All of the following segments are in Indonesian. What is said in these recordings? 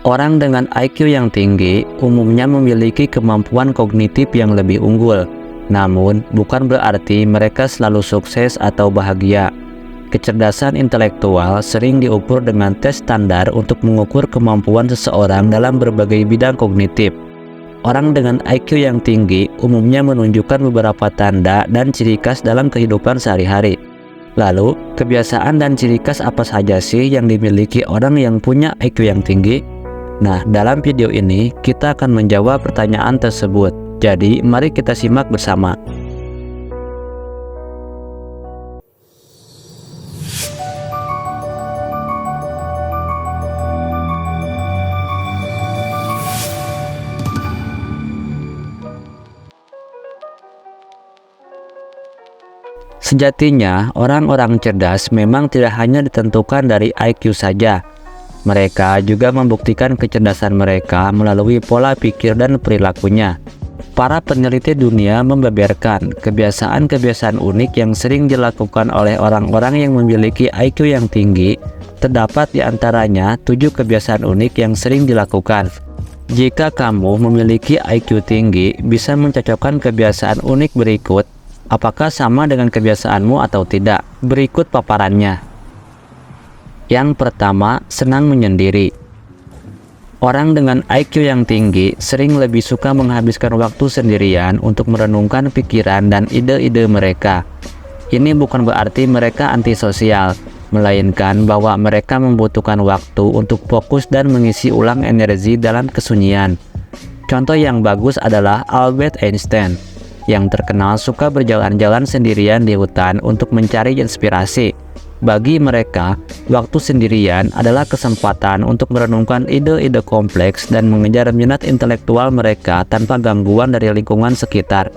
Orang dengan IQ yang tinggi umumnya memiliki kemampuan kognitif yang lebih unggul, namun bukan berarti mereka selalu sukses atau bahagia. Kecerdasan intelektual sering diukur dengan tes standar untuk mengukur kemampuan seseorang dalam berbagai bidang kognitif. Orang dengan IQ yang tinggi umumnya menunjukkan beberapa tanda dan ciri khas dalam kehidupan sehari-hari. Lalu, kebiasaan dan ciri khas apa saja sih yang dimiliki orang yang punya IQ yang tinggi? Nah, dalam video ini kita akan menjawab pertanyaan tersebut. Jadi, mari kita simak bersama. Sejatinya, orang-orang cerdas memang tidak hanya ditentukan dari IQ saja. Mereka juga membuktikan kecerdasan mereka melalui pola pikir dan perilakunya. Para peneliti dunia membeberkan kebiasaan-kebiasaan unik yang sering dilakukan oleh orang-orang yang memiliki IQ yang tinggi. Terdapat di antaranya 7 kebiasaan unik yang sering dilakukan. Jika kamu memiliki IQ tinggi, bisa mencocokkan kebiasaan unik berikut. Apakah sama dengan kebiasaanmu atau tidak? Berikut paparannya. Yang pertama, senang menyendiri. Orang dengan IQ yang tinggi sering lebih suka menghabiskan waktu sendirian untuk merenungkan pikiran dan ide-ide mereka. Ini bukan berarti mereka antisosial, melainkan bahwa mereka membutuhkan waktu untuk fokus dan mengisi ulang energi dalam kesunyian. Contoh yang bagus adalah Albert Einstein, yang terkenal suka berjalan-jalan sendirian di hutan untuk mencari inspirasi. Bagi mereka, waktu sendirian adalah kesempatan untuk merenungkan ide-ide kompleks dan mengejar minat intelektual mereka tanpa gangguan dari lingkungan sekitar.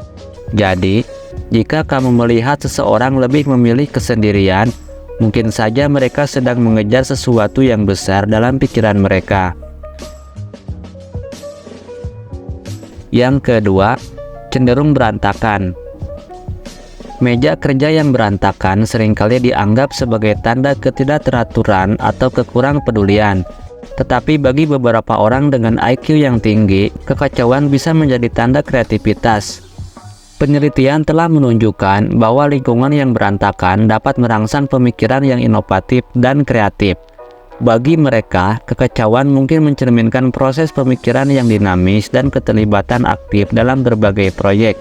Jadi, jika kamu melihat seseorang lebih memilih kesendirian, mungkin saja mereka sedang mengejar sesuatu yang besar dalam pikiran mereka. Yang kedua, cenderung berantakan. Meja kerja yang berantakan seringkali dianggap sebagai tanda ketidakteraturan atau kekurang pedulian. Tetapi bagi beberapa orang dengan IQ yang tinggi, kekacauan bisa menjadi tanda kreativitas. Penelitian telah menunjukkan bahwa lingkungan yang berantakan dapat merangsang pemikiran yang inovatif dan kreatif. Bagi mereka, kekacauan mungkin mencerminkan proses pemikiran yang dinamis dan keterlibatan aktif dalam berbagai proyek.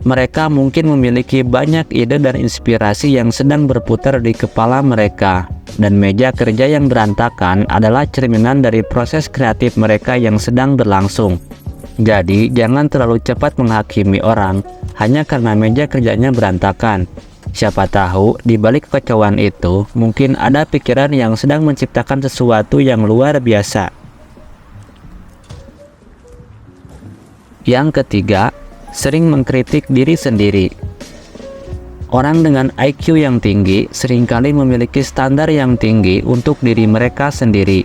Mereka mungkin memiliki banyak ide dan inspirasi yang sedang berputar di kepala mereka, dan meja kerja yang berantakan adalah cerminan dari proses kreatif mereka yang sedang berlangsung. Jadi, jangan terlalu cepat menghakimi orang hanya karena meja kerjanya berantakan. Siapa tahu, di balik kekacauan itu, mungkin ada pikiran yang sedang menciptakan sesuatu yang luar biasa. Yang ketiga, sering mengkritik diri sendiri. Orang dengan IQ yang tinggi seringkali memiliki standar yang tinggi untuk diri mereka sendiri.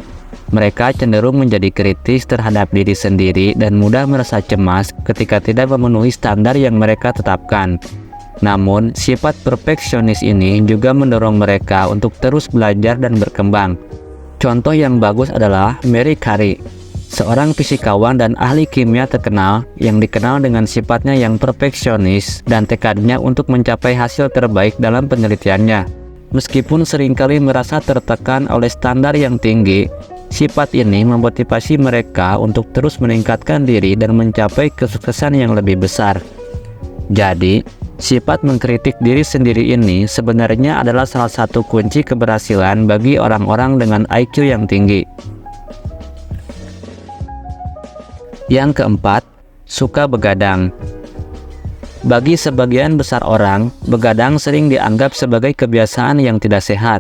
Mereka cenderung menjadi kritis terhadap diri sendiri dan mudah merasa cemas ketika tidak memenuhi standar yang mereka tetapkan. Namun, sifat perfeksionis ini juga mendorong mereka untuk terus belajar dan berkembang. Contoh yang bagus adalah Marie Curie, seorang fisikawan dan ahli kimia terkenal yang dikenal dengan sifatnya yang perfeksionis dan tekadnya untuk mencapai hasil terbaik dalam penelitiannya. Meskipun seringkali merasa tertekan oleh standar yang tinggi, sifat ini memotivasi mereka untuk terus meningkatkan diri dan mencapai kesuksesan yang lebih besar. Jadi, sifat mengkritik diri sendiri ini sebenarnya adalah salah satu kunci keberhasilan bagi orang-orang dengan IQ yang tinggi. Yang keempat, suka begadang. Bagi sebagian besar orang, begadang sering dianggap sebagai kebiasaan yang tidak sehat.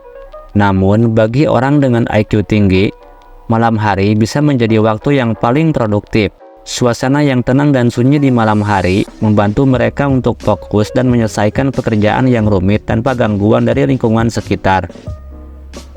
Namun, bagi orang dengan IQ tinggi, malam hari bisa menjadi waktu yang paling produktif. Suasana yang tenang dan sunyi di malam hari membantu mereka untuk fokus dan menyelesaikan pekerjaan yang rumit tanpa gangguan dari lingkungan sekitar.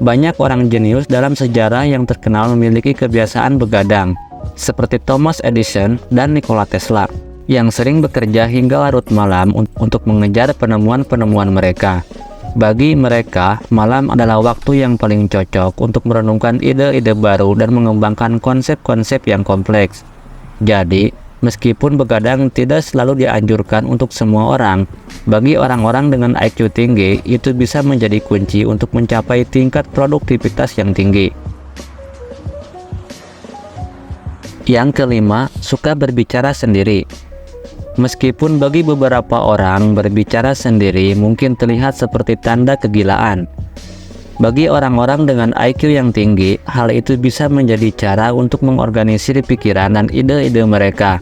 Banyak orang jenius dalam sejarah yang terkenal memiliki kebiasaan begadang, seperti Thomas Edison dan Nikola Tesla, yang sering bekerja hingga larut malam untuk mengejar penemuan-penemuan mereka. Bagi mereka, malam adalah waktu yang paling cocok untuk merenungkan ide-ide baru dan mengembangkan konsep-konsep yang kompleks. Jadi, meskipun begadang tidak selalu dianjurkan untuk semua orang, bagi orang-orang dengan IQ tinggi, itu bisa menjadi kunci untuk mencapai tingkat produktivitas yang tinggi. Yang kelima, suka berbicara sendiri. Meskipun bagi beberapa orang, berbicara sendiri mungkin terlihat seperti tanda kegilaan. Bagi orang-orang dengan IQ yang tinggi, hal itu bisa menjadi cara untuk mengorganisir pikiran dan ide-ide mereka.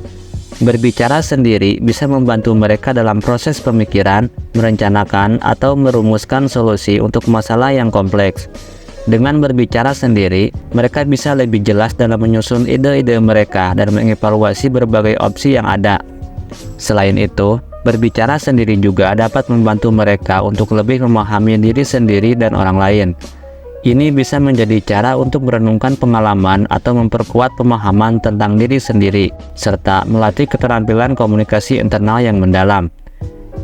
Berbicara sendiri bisa membantu mereka dalam proses pemikiran, merencanakan, atau merumuskan solusi untuk masalah yang kompleks. Dengan berbicara sendiri, mereka bisa lebih jelas dalam menyusun ide-ide mereka dan mengevaluasi berbagai opsi yang ada. Selain itu, berbicara sendiri juga dapat membantu mereka untuk lebih memahami diri sendiri dan orang lain. Ini bisa menjadi cara untuk merenungkan pengalaman atau memperkuat pemahaman tentang diri sendiri, serta melatih keterampilan komunikasi internal yang mendalam.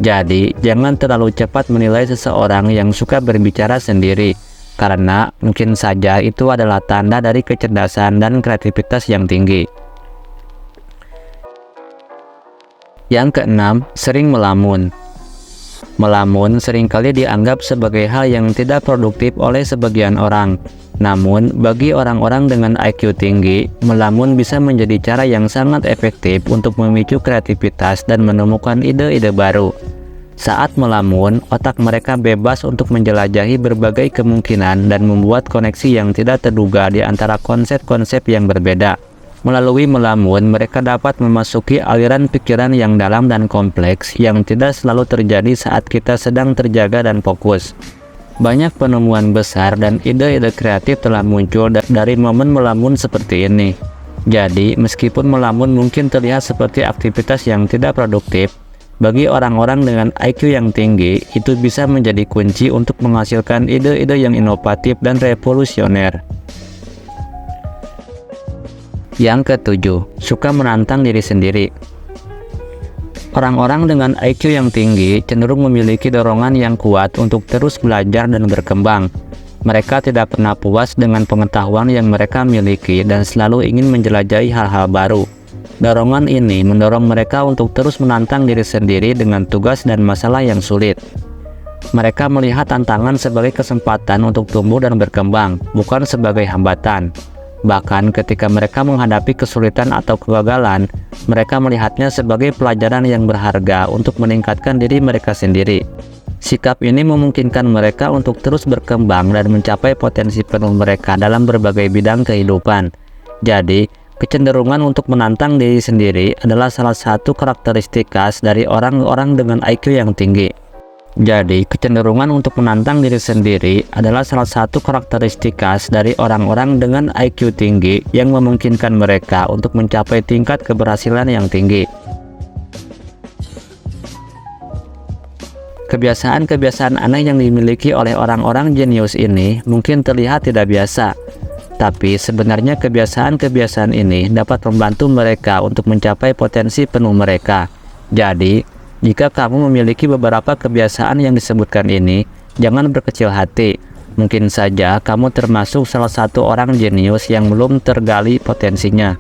Jadi, jangan terlalu cepat menilai seseorang yang suka berbicara sendiri, karena mungkin saja itu adalah tanda dari kecerdasan dan kreativitas yang tinggi. Yang keenam, sering melamun. Melamun seringkali dianggap sebagai hal yang tidak produktif oleh sebagian orang. Namun, bagi orang-orang dengan IQ tinggi, melamun bisa menjadi cara yang sangat efektif untuk memicu kreativitas dan menemukan ide-ide baru. Saat melamun, otak mereka bebas untuk menjelajahi berbagai kemungkinan dan membuat koneksi yang tidak terduga di antara konsep-konsep yang berbeda. Melalui melamun, mereka dapat memasuki aliran pikiran yang dalam dan kompleks yang tidak selalu terjadi saat kita sedang terjaga dan fokus. Banyak penemuan besar dan ide-ide kreatif telah muncul dari momen melamun seperti ini. Jadi, meskipun melamun mungkin terlihat seperti aktivitas yang tidak produktif, bagi orang-orang dengan IQ yang tinggi, itu bisa menjadi kunci untuk menghasilkan ide-ide yang inovatif dan revolusioner. Yang ketujuh, suka menantang diri sendiri. Orang-orang dengan IQ yang tinggi cenderung memiliki dorongan yang kuat untuk terus belajar dan berkembang. Mereka tidak pernah puas dengan pengetahuan yang mereka miliki dan selalu ingin menjelajahi hal-hal baru. Dorongan ini mendorong mereka untuk terus menantang diri sendiri dengan tugas dan masalah yang sulit. Mereka melihat tantangan sebagai kesempatan untuk tumbuh dan berkembang, bukan sebagai hambatan. Bahkan ketika mereka menghadapi kesulitan atau kegagalan, mereka melihatnya sebagai pelajaran yang berharga untuk meningkatkan diri mereka sendiri. Sikap ini memungkinkan mereka untuk terus berkembang dan mencapai potensi penuh mereka dalam berbagai bidang kehidupan. Jadi, kecenderungan untuk menantang diri sendiri adalah salah satu karakteristik khas dari orang-orang dengan IQ yang tinggi. Jadi, kecenderungan untuk menantang diri sendiri adalah salah satu karakteristik khas dari orang-orang dengan IQ tinggi yang memungkinkan mereka untuk mencapai tingkat keberhasilan yang tinggi. Kebiasaan-kebiasaan aneh yang dimiliki oleh orang-orang jenius ini mungkin terlihat tidak biasa. Tapi sebenarnya kebiasaan-kebiasaan ini dapat membantu mereka untuk mencapai potensi penuh mereka. Jadi, jika kamu memiliki beberapa kebiasaan yang disebutkan ini, jangan berkecil hati. Mungkin saja kamu termasuk salah satu orang jenius yang belum tergali potensinya.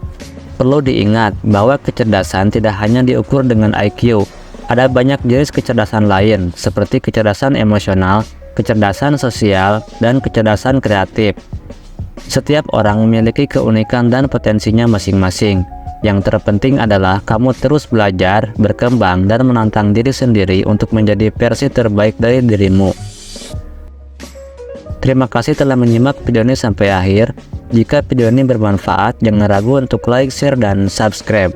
Perlu diingat bahwa kecerdasan tidak hanya diukur dengan IQ. Ada banyak jenis kecerdasan lain, seperti kecerdasan emosional, kecerdasan sosial, dan kecerdasan kreatif. Setiap orang memiliki keunikan dan potensinya masing-masing. Yang terpenting adalah kamu terus belajar, berkembang, dan menantang diri sendiri untuk menjadi versi terbaik dari dirimu. Terima kasih telah menyimak video ini sampai akhir. Jika video ini bermanfaat, jangan ragu untuk like, share, dan subscribe.